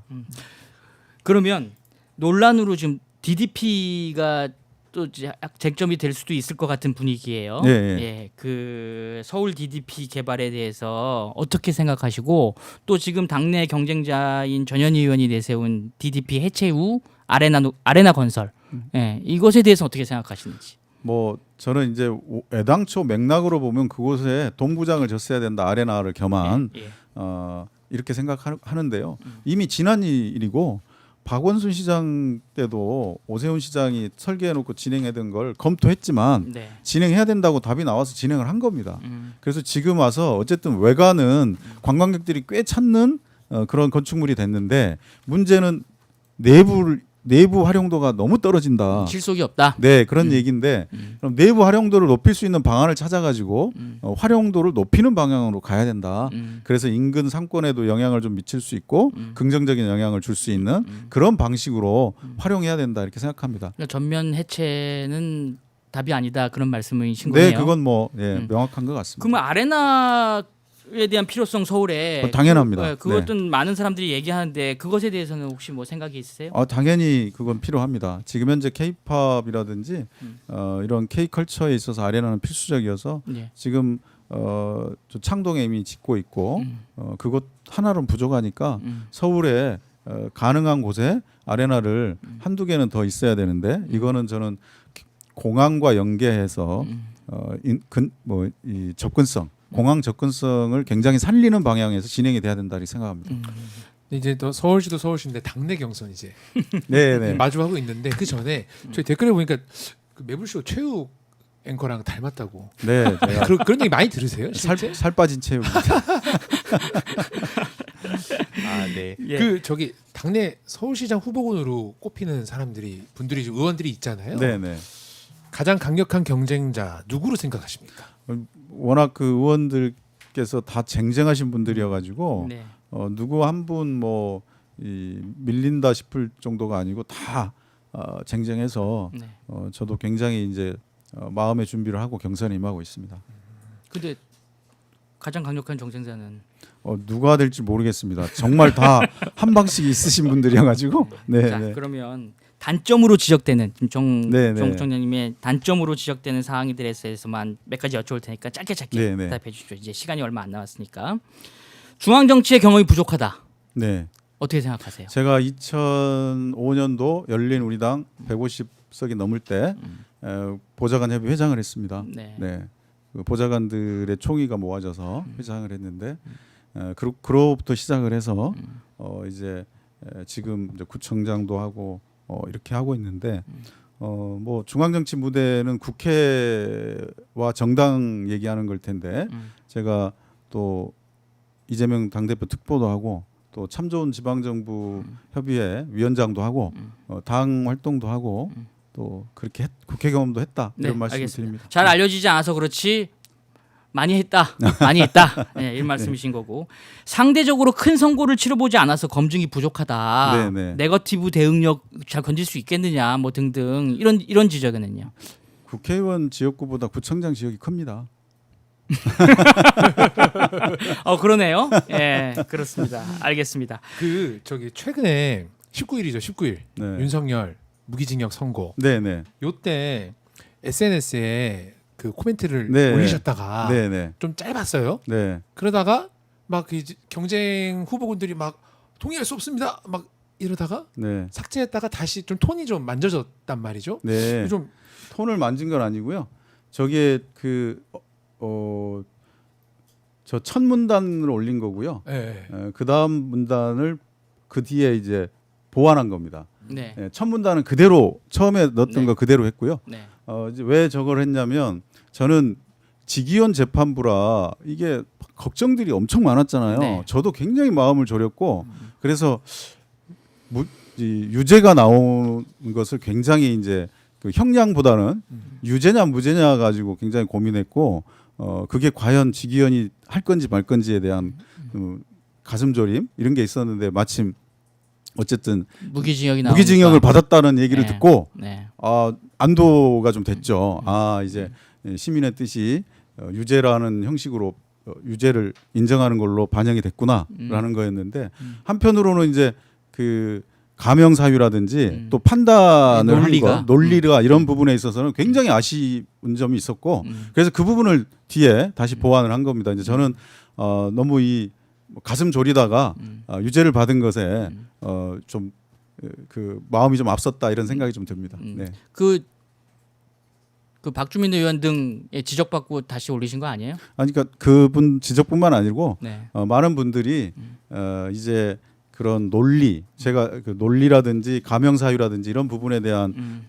그러면 논란으로 지금 DDP가 또 이제 쟁점이 될 수도 있을 것 같은 분위기예요. 예, 예. 예, 그 서울 DDP 개발에 대해서 어떻게 생각하시고 또 지금 당내 경쟁자인 전현희 의원이 내세운 DDP 해체 후 아레나 건설, 예, 이것에 대해서 어떻게 생각하시는지. 뭐 저는 이제 애당초 맥락으로 보면 그곳에 동부장을 졌어야 된다. 아레나를 겸한 예, 예. 이렇게 생각하는데요. 이미 지난 일이고 박원순 시장 때도 오세훈 시장이 설계해놓고 진행하던 걸 검토했지만 네. 진행해야 된다고 답이 나와서 진행을 한 겁니다. 그래서 지금 와서 어쨌든 외관은 관광객들이 꽤 찾는 그런 건축물이 됐는데 문제는 내부 활용도가 너무 떨어진다. 실속이 없다. 네, 그런 얘기인데 그럼 내부 활용도를 높일 수 있는 방안을 찾아가지고 활용도를 높이는 방향으로 가야 된다. 그래서 인근 상권에도 영향을 좀 미칠 수 있고 긍정적인 영향을 줄 수 있는 그런 방식으로 활용해야 된다 이렇게 생각합니다. 그러니까 전면 해체는 답이 아니다 그런 말씀이신 거네요. 네, 그건 뭐 명확한 것 같습니다. 그러면 아레나에 대한 필요성 서울에 당연합니다. 그것은 많은 사람들이 얘기하는데 그것에 대해서는 혹시 뭐 생각이 있으세요? 당연히 그건 필요합니다. 지금 현재 K-팝이라든지 이런 K-컬처에 있어서 아레나는 필수적이어서 네. 지금 저 창동에 이미 짓고 있고 그것 하나로는 부족하니까 서울에 가능한 곳에 아레나를 한두 개는 더 있어야 되는데 이거는 저는 공항과 연계해서 이 접근성 공항 접근성을 굉장히 살리는 방향에서 진행이 돼야 된다 이렇게 생각합니다. 이제 또 서울시도 서울시인데 당내 경선 이제 네. 마주하고 있는데 그 전에 저희 댓글에 보니까 그 매불쇼 최욱 앵커랑 닮았다고. 네, 제가 그런 얘기 많이 들으세요? 실제? 살 빠진 체육입니다. 네. 예. 그 저기 당내 서울시장 후보군으로 꼽히는 분들이 의원들이 있잖아요. 네. 가장 강력한 경쟁자 누구로 생각하십니까? 워낙 그 의원들께서 다 쟁쟁하신 분들이어가지고 네. 누구 한 분 밀린다 싶을 정도가 아니고 다 쟁쟁해서 네. 저도 굉장히 이제 마음의 준비를 하고 경선에 임하고 있습니다. 근데 가장 강력한 경쟁자는 누가 될지 모르겠습니다. 정말 다 한 방씩 있으신 분들이어가지고. 자, 네. 그러면 단점으로 지적되는 지금 네, 네. 정 부총장님의 단점으로 지적되는 사항들에 대해서만 몇 가지 여쭤볼 테니까 짧게 네, 네. 대답해 주십시오. 이제 시간이 얼마 안 남았으니까. 중앙 정치의 경험이 부족하다. 네. 어떻게 생각하세요? 제가 2005년도 열린 우리당 150석이 넘을 때 보좌관 협의 회장을 했습니다. 네. 그 보좌관들의 총의가 모아져서 회장을 했는데 그로부터 시작을 해서 이제 지금 이제 구청장도 하고 이렇게 하고 있는데 뭐 중앙정치 무대는 국회와 정당 얘기하는 걸 텐데 제가 또 이재명 당대표 특보도 하고 또 참 좋은 지방정부 협의회 위원장도 하고 당 활동도 하고 또 그렇게 국회 경험도 했다 네, 이런 말씀을 알겠습니다. 드립니다. 잘 알려지지 않아서 그렇지 많이 했다. 많이 했다. 네, 이런 말씀이신 거고. 상대적으로 큰 선고를 치러보지 않아서 검증이 부족하다. 네, 네. 네거티브 대응력 잘 건질 수 있겠느냐 뭐 등등 이런 지적은요. 국회의원 지역구보다 구청장 지역이 큽니다. 그러네요. 예, 그렇습니다. 알겠습니다. 그 저기 최근에 19일이죠. 19일 네. 윤석열 무기징역 선고. 네네. 요때 SNS에 그 코멘트를 네. 올리셨다가 네네. 좀 짧았어요. 네. 그러다가 막 그 경쟁 후보군들이 막 동의할 수 없습니다. 막 이러다가 네. 삭제했다가 다시 좀 톤이 좀 만져졌단 말이죠. 네. 좀 톤을 만진 건 아니고요. 저게 저 첫 문단을 올린 거고요. 예. 그 다음 문단을 그 뒤에 이제 보완한 겁니다. 네. 첫 문단은 그대로 처음에 넣었던 네. 거 그대로 했고요. 네. 이제 왜 저걸 했냐면 저는 직위원 재판부라 이게 걱정들이 엄청 많았잖아요. 네. 저도 굉장히 마음을 졸였고 그래서 이 유죄가 나오는 것을 굉장히 이제 그 형량보다는 유죄냐 무죄냐 가지고 굉장히 고민했고 그게 과연 직위원이 할 건지 말 건지에 대한 가슴 졸임 이런 게 있었는데 마침 어쨌든 무기징역을 받았다는 얘기를 네. 듣고 네. 안도가 좀 됐죠. 이제 시민의 뜻이 유죄라는 형식으로 유죄를 인정하는 걸로 반영이 됐구나라는 거였는데 한편으로는 이제 그 가명 사유라든지 또 판단을 한 거, 논리가 이런 부분에 있어서는 굉장히 아쉬운 점이 있었고 그래서 그 부분을 뒤에 다시 보완을 한 겁니다. 이제 저는 너무 이 가슴 졸이다가 유죄를 받은 것에 좀 그 마음이 좀 앞섰다 이런 생각이 좀 듭니다. 네. 그 박주민 의원 등에 지적받고 다시 올리신 거 아니에요? 그러니까 그분 지적뿐만 아니고 네. 많은 분들이 이제 그런 논리, 제가 그 논리라든지 가명 사유라든지 이런 부분에 대한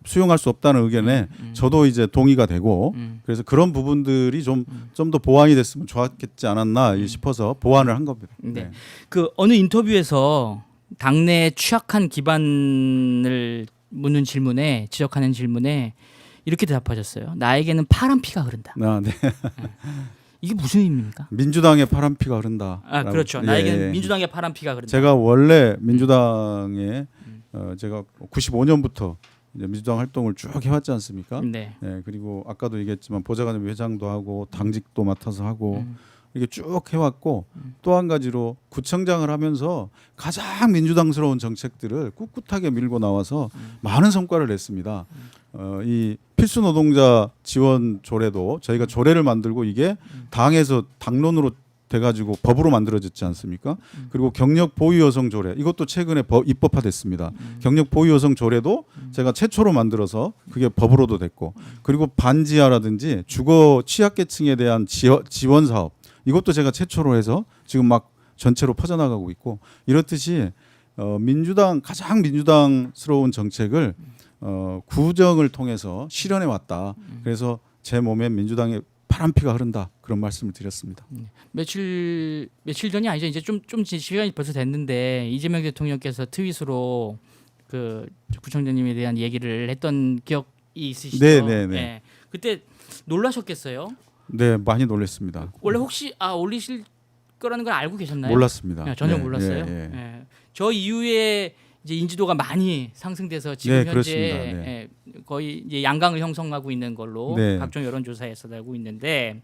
수용할 수 없다는 의견에 저도 이제 동의가 되고 그래서 그런 부분들이 좀 더 보완이 됐으면 좋았겠지 않았나 싶어서 보완을 한 겁니다. 네. 그 어느 인터뷰에서 당내 취약한 기반을 묻는 질문에 지적하는 질문에 이렇게 대답하셨어요. 나에게는 파란 피가 흐른다. 네. 이게 무슨 의미입니까? 민주당의 파란 피가 흐른다. 그렇죠. 나에게는 민주당의 파란 피가 흐른다. 제가 원래 민주당에 제가 95년부터 이제 민주당 활동을 쭉 해왔지 않습니까? 네. 네. 그리고 아까도 얘기했지만 보좌관협의 회장도 하고 당직도 맡아서 하고 이렇게 쭉 해왔고 또 한 가지로 구청장을 하면서 가장 민주당스러운 정책들을 꿋꿋하게 밀고 나와서 많은 성과를 냈습니다. 이 필수 노동자 지원 조례도 저희가 조례를 만들고 이게 당에서 당론으로 돼가지고 법으로 만들어졌지 않습니까? 그리고 경력 보유 여성 조례 이것도 최근에 입법화됐습니다. 경력 보유 여성 조례도 제가 최초로 만들어서 그게 법으로도 됐고 그리고 반지하라든지 주거 취약계층에 대한 지원 사업 이것도 제가 최초로 해서 지금 막 전체로 퍼져나가고 있고 이렇듯이 민주당 가장 민주당스러운 정책을 구정을 통해서 실현해 왔다. 그래서 제 몸에 민주당의 파란 피가 흐른다 그런 말씀을 드렸습니다. 며칠 전이 아니죠. 이제 좀 시간이 벌써 됐는데 이재명 대통령께서 트윗으로 그 구청장님에 대한 얘기를 했던 기억이 있으시죠? 네. 그때 놀라셨겠어요? 네, 많이 놀랐습니다. 원래 혹시 올리실 거라는 걸 알고 계셨나요? 몰랐습니다. 전혀 몰랐어요. 네. 저 이후에 이제 인지도가 많이 상승돼서 지금 현재 거의 이제 양강을 형성하고 있는 걸로 각종 여론조사에서 알고 있는데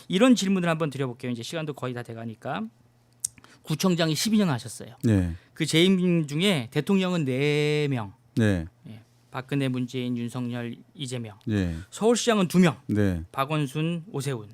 이런 질문을 한번 드려볼게요. 이제 시간도 거의 다 돼가니까 구청장이 12년 하셨어요. 그 재임 중에 대통령은 4명. 박근혜, 문재인, 윤석열, 이재명. 서울시장은 2명. 박원순, 오세훈.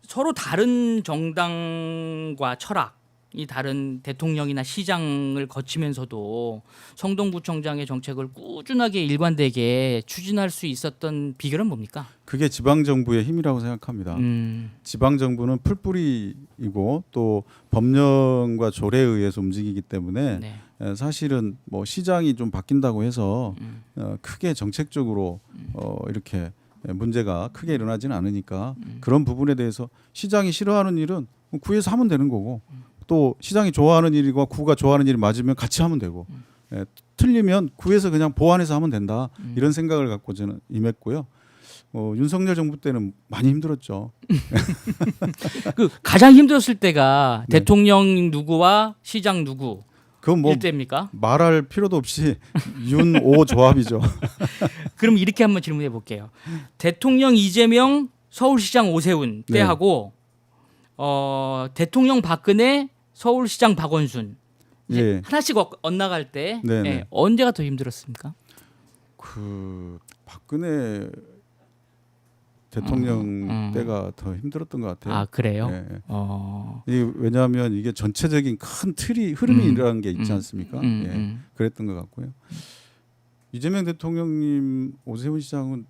서로 다른 정당과 철학이 다른 대통령이나 시장을 거치면서도 성동구청장의 정책을 꾸준하게 일관되게 추진할 수 있었던 비결은 뭡니까? 그게 지방 정부의 힘이라고 생각합니다. 지방 정부는 풀뿌리이고 또 법령과 조례에 의해서 움직이기 때문에 사실은 뭐 시장이 좀 바뀐다고 해서 크게 정책적으로 이렇게 문제가 크게 일어나지는 않으니까 그런 부분에 대해서 시장이 싫어하는 일은 구에서 하면 되는 거고 또 시장이 좋아하는 일과 구가 좋아하는 일이 맞으면 같이 하면 되고 예, 틀리면 구해서 그냥 보완해서 하면 된다 이런 생각을 갖고 저는 임했고요. 윤석열 정부 때는 많이 힘들었죠. 그 가장 힘들었을 때가 네. 대통령 누구와 시장 누구 그건 뭐 일때입니까? 말할 필요도 없이 윤오 조합이죠. 그럼 이렇게 한번 질문해 볼게요. 대통령 이재명, 서울시장 오세훈 네. 때하고 대통령 박근혜, 서울시장 박원순 이제 예. 하나씩 엇나갈 때 네, 예, 네. 언제가 더 힘들었습니까? 그 박근혜 대통령 때가 더 힘들었던 것 같아요. 아 그래요? 예. 이게 왜냐하면 이게 전체적인 큰 흐름이 일어난 게 있지 않습니까? 예. 그랬던 것 같고요. 이재명 대통령님, 오세훈 시장은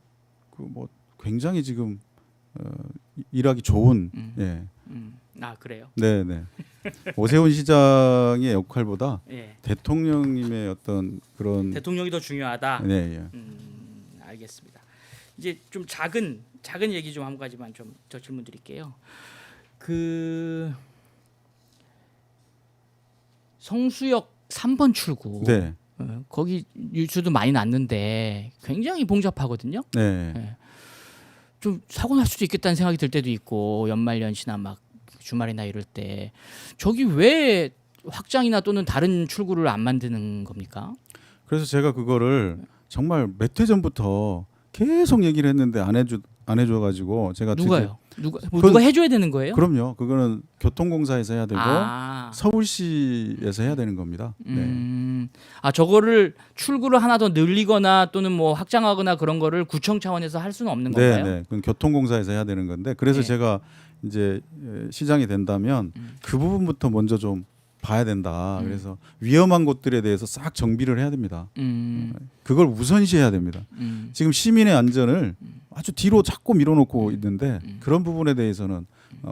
그 뭐 굉장히 지금 일하기 좋은. 예. 아 그래요? 네. 오세훈 시장의 역할보다 예. 대통령님의 어떤 그런. 대통령이 더 중요하다. 네. 예. 알겠습니다. 이제 좀 작은 얘기 좀 한 가지만 좀 저 질문 드릴게요. 그 성수역 3번 출구 네. 거기 뉴스도 많이 났는데 굉장히 복잡하거든요. 네. 좀 사고 날 수도 있겠다는 생각이 들 때도 있고 연말연시나 막 주말이나 이럴 때 저기 왜 확장이나 또는 다른 출구를 안 만드는 겁니까? 그래서 제가 그거를 정말 몇 해 전부터 계속 얘기를 했는데 안 해줘 가지고 제가 누가요? 누가 해줘야 되는 거예요? 그럼요. 그거는 교통공사에서 해야 되고 아. 서울시에서 해야 되는 겁니다. 네. 아 저거를 출구를 하나 더 늘리거나 또는 뭐 확장하거나 그런 거를 구청 차원에서 할 수는 없는 건가요? 네. 그건 교통공사에서 해야 되는 건데 그래서 네. 제가 이제 시장이 된다면 그 부분부터 먼저 좀 봐야 된다. 그래서 위험한 곳들에 대해서 싹 정비를 해야 됩니다. 그걸 우선시해야 됩니다. 지금 시민의 안전을 아주 뒤로 자꾸 밀어놓고 있는데 그런 부분에 대해서는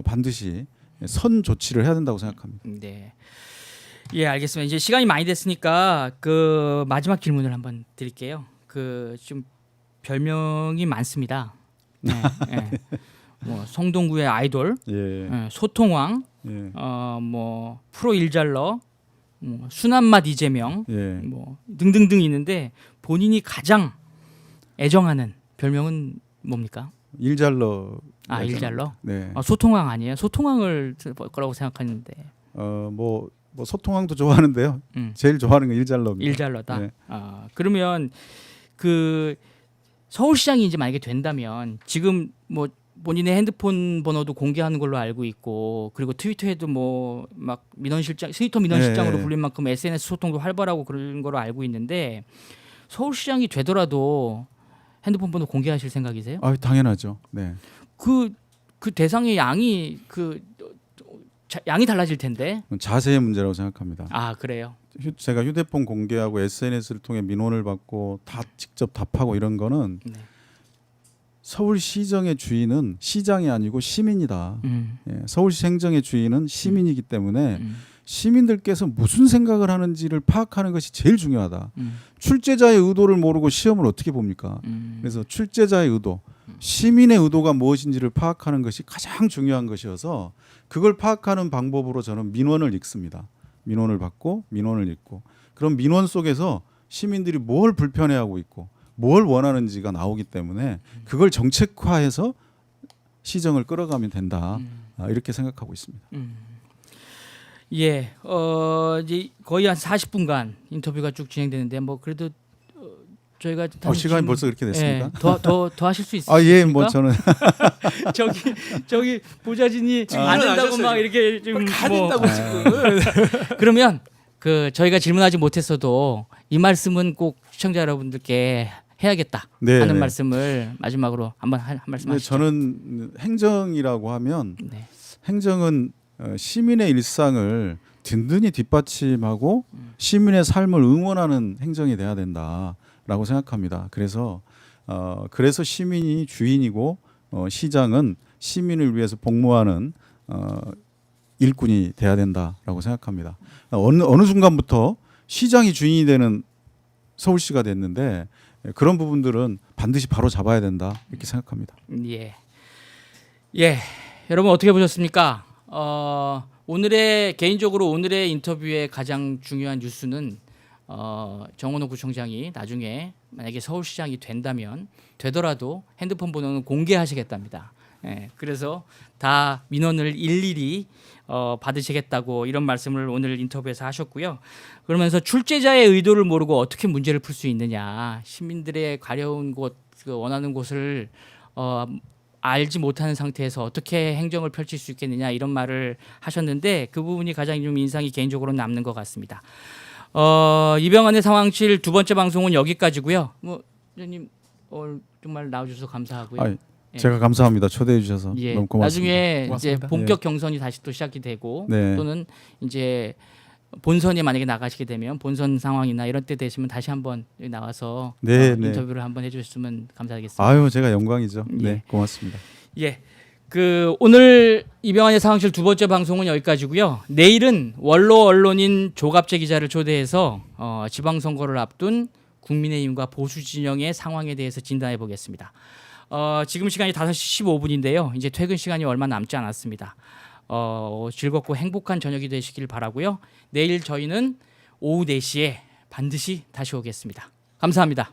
반드시 선 조치를 해야 된다고 생각합니다. 네. 예, 알겠습니다. 이제 시간이 많이 됐으니까 그 마지막 질문을 한번 드릴게요. 그 좀 별명이 많습니다. 네, 예. 뭐 성동구의 아이돌, 예. 예, 소통왕, 예. 뭐 프로 일잘러, 뭐 순한맛 이재명, 예. 뭐 등등등 있는데 본인이 가장 애정하는 별명은 뭡니까? 일잘러. 아 일잘러? 네. 소통왕 아니에요? 소통왕을 거라고 생각하는데 뭐 소통왕도 좋아하는데요. 제일 좋아하는 건 일잘러입니다. 일잘러다. 네. 그러면 그 서울시장이 이제 만약에 된다면 지금 뭐 본인의 핸드폰 번호도 공개하는 걸로 알고 있고 그리고 트위터에도 뭐 막 트위터 민원실장으로 네. 불린 만큼 SNS 소통도 활발하고 그런 거로 알고 있는데 서울시장이 되더라도 핸드폰 번호 공개하실 생각이세요? 아, 당연하죠. 네. 그 대상의 양이 양이 달라질 텐데. 자세의 문제라고 생각합니다. 아 그래요. 제가 휴대폰 공개하고 SNS를 통해 민원을 받고 다 직접 답하고 이런 거는 네. 서울시정의 주인은 시장이 아니고 시민이다. 예, 서울시 행정의 주인은 시민이기 때문에 시민들께서 무슨 생각을 하는지를 파악하는 것이 제일 중요하다. 출제자의 의도를 모르고 시험을 어떻게 봅니까? 그래서 출제자의 의도, 시민의 의도가 무엇인지를 파악하는 것이 가장 중요한 것이어서 그걸 파악하는 방법으로 저는 민원을 읽습니다. 민원을 받고 민원을 읽고 그럼 민원 속에서 시민들이 뭘 불편해하고 있고 뭘 원하는지가 나오기 때문에 그걸 정책화해서 시정을 끌어가면 된다. 이렇게 생각하고 있습니다. 예, 이제 거의 한 40분간 인터뷰가 쭉 진행되는데 뭐 그래도 저희가 시간이 벌써 그렇게 됐습니까? 예, 더 하실 수 있습니까? 아, 예, 뭐 저는 저기 보좌진이 안 된다고 막 이렇게 좀 가 뭐 된다고 지금. 그러면 그 저희가 질문하지 못했어도 이 말씀은 꼭 시청자 여러분들께 해야겠다 네, 하는 네. 말씀을 마지막으로 한번 한 말씀 하시죠. 저는 행정이라고 하면 네. 행정은 시민의 일상을 든든히 뒷받침하고 시민의 삶을 응원하는 행정이 돼야 된다라고 생각합니다. 그래서 시민이 주인이고 시장은 시민을 위해서 복무하는 일꾼이 돼야 된다라고 생각합니다. 어느 순간부터 시장이 주인이 되는 서울시가 됐는데 그런 부분들은 반드시 바로 잡아야 된다 이렇게 생각합니다. 예. 예. 여러분 어떻게 보셨습니까? 개인적으로 오늘의 인터뷰의 가장 중요한 뉴스는 정원호 구청장이 나중에 만약에 서울시장이 되더라도 핸드폰 번호는 공개하시겠답니다. 예, 그래서 다 민원을 일일이 받으시겠다고 이런 말씀을 오늘 인터뷰에서 하셨고요. 그러면서 출제자의 의도를 모르고 어떻게 문제를 풀 수 있느냐, 시민들의 가려운 곳, 그 원하는 곳을 알지 못하는 상태에서 어떻게 행정을 펼칠 수 있겠느냐 이런 말을 하셨는데 그 부분이 가장 좀 인상이 개인적으로 남는 것 같습니다. 이병헌의 상황실 두 번째 방송은 여기까지고요. 뭐 의원님 정말 나와주셔서 감사하고요. 아니, 제가 감사합니다. 초대해 주셔서 예, 너무 고맙습니다. 나중에 고맙습니다. 이제 본격 경선이 다시 또 시작이 되고 네. 또는 이제 본선에 만약에 나가시게 되면 본선 상황이나 이런 때 되시면 다시 한번 여기 나와서 네, 네. 인터뷰를 한번 해주셨으면 감사하겠습니다. 아유, 제가 영광이죠. 예. 네, 고맙습니다. 예. 그 오늘 이병헌의 상황실 두 번째 방송은 여기까지고요. 내일은 원로 언론인 조갑재 기자를 초대해서 지방선거를 앞둔 국민의힘과 보수 진영의 상황에 대해서 진단해 보겠습니다. 지금 시간이 5시 15분인데요. 이제 퇴근 시간이 얼마 남지 않았습니다. 즐겁고 행복한 저녁이 되시길 바라고요. 내일 저희는 오후 4시에 반드시 다시 오겠습니다. 감사합니다.